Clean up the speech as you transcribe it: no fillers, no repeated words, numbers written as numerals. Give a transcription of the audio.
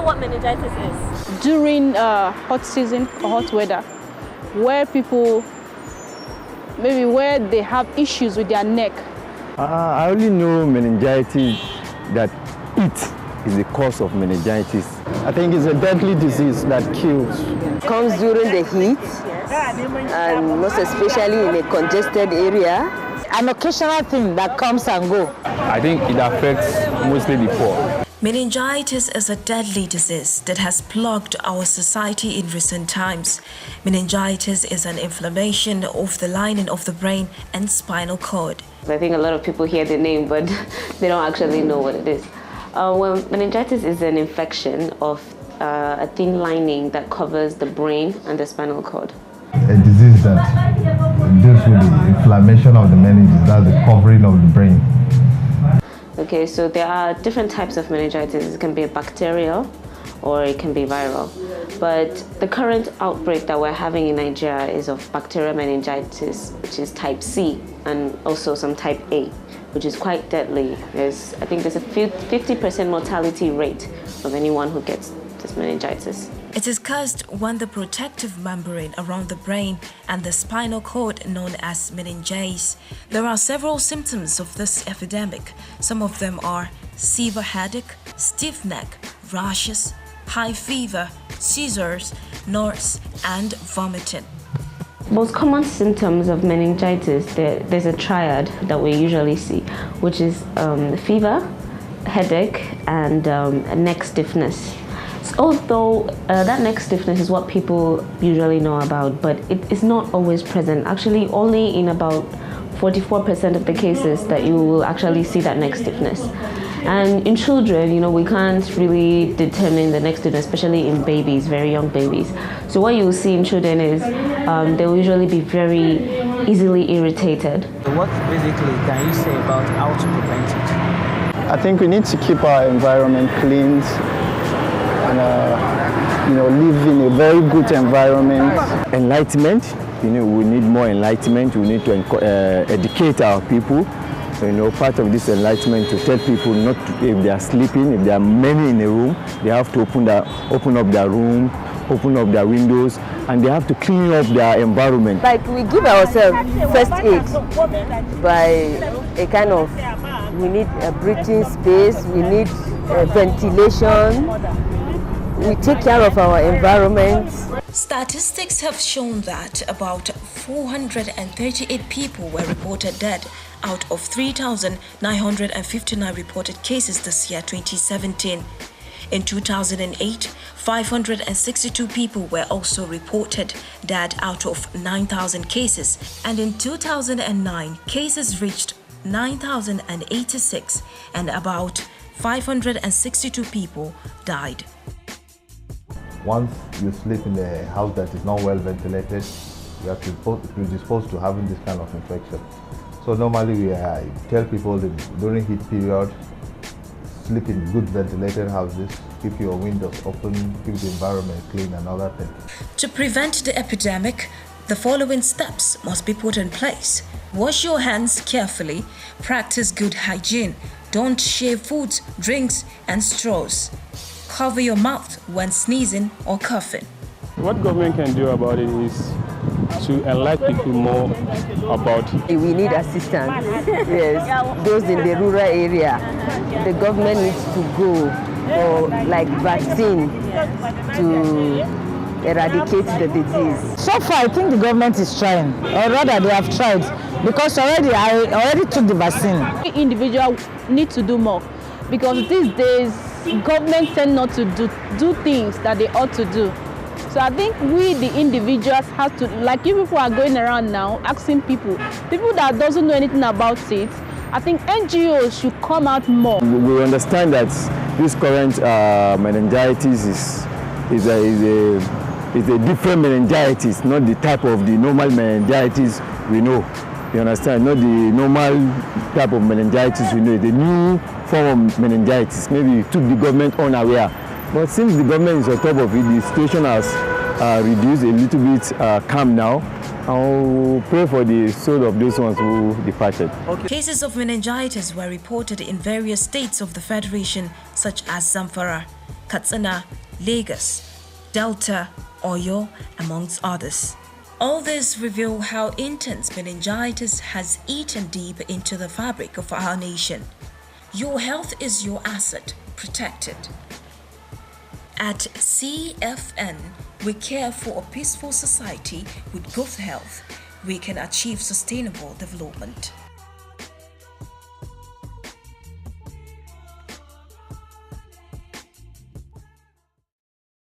what meningitis is? During hot season or hot weather, where people, maybe where they have issues with their neck. I only know meningitis, that it is the cause of meningitis. I think it's a deadly disease that kills. It comes during the heat, and most especially in a congested area. An occasional thing that comes and goes. I think it affects mostly the poor. Meningitis is a deadly disease that has plagued our society in recent times. Meningitis is an inflammation of the lining of the brain and spinal cord. I think a lot of people hear the name, but they don't actually know what it is. Well, meningitis is an infection of a thin lining that covers the brain and the spinal cord. A disease that deals with the inflammation of the meninges, that's the covering of the brain. Okay, so there are different types of meningitis. It can be a bacterial or it can be viral. But the current outbreak that we're having in Nigeria is of bacterial meningitis, which is type C, and also some type A, which is quite deadly. I think there's a 50% mortality rate of anyone who gets this meningitis. It is caused when the protective membrane around the brain and the spinal cord, known as meninges. There are several symptoms of this epidemic. Some of them are severe headache, stiff neck, rashes, high fever, seizures, nausea, and vomiting. Most common symptoms of meningitis, there's a triad that we usually see, which is fever, headache, and neck stiffness. Although that neck stiffness is what people usually know about, but it is not always present. Actually, only in about 44% of the cases that you will actually see that neck stiffness. And in children, we can't really determine the neck stiffness, especially in babies, very young babies. So what you will see in children is they will usually be very easily irritated. What basically can you say about how to prevent it? I think we need to keep our environment clean and live in a very good environment. Enlightenment, we need more enlightenment. We need to educate our people. Part of this enlightenment to tell people not to, if they are sleeping, if there are many in a room, they have to open up their room, open up their windows, and they have to clean up their environment. Like we give ourselves first aid by a kind of, we need a breathing space, we need ventilation, we take care of our environment. Statistics have shown that about 438 people were reported dead out of 3,959 reported cases this year, 2017. In 2008, 562 people were also reported dead out of 9,000 cases, and in 2009, cases reached 9,086 and about 562 people died. Once you sleep in a house that is not well ventilated, you are predisposed to having this kind of infection. So normally we tell people that during heat period, sleep in good ventilated houses, keep your windows open, keep the environment clean, and other things. To prevent the epidemic, the following steps must be put in place. Wash your hands carefully, practice good hygiene, don't share foods, drinks, and straws. Cover your mouth when sneezing or coughing. What government can do about it is to enlighten people more about it. We need assistance, yes, those in the rural area. The government needs to go for like vaccine to eradicate the disease. So far, I think the government is trying, or rather they have tried, because I already took the vaccine. Individuals need to do more, because these days government tend not to do things that they ought to do. So I think we, the individuals, have to, like you people are going around now asking people that doesn't know anything about it. I think NGOs should come out more. We understand that this current meningitis is a different meningitis, not the type of the normal meningitis we know. You understand? Not the normal type of meningitis we know. The new form of meningitis. Maybe it took the government unaware. But since the government is on top of it, the situation has reduced a little bit, calm now. I'll pray for the soul of those ones who departed. Okay. Cases of meningitis were reported in various states of the Federation, such as Zamfara. Katsina, Lagos, Delta, Oyo, amongst others. All this reveal how intense meningitis has eaten deep into the fabric of our nation. Your health is your asset. Protect it. At CFN, we care for a peaceful society with good health. We can achieve sustainable development.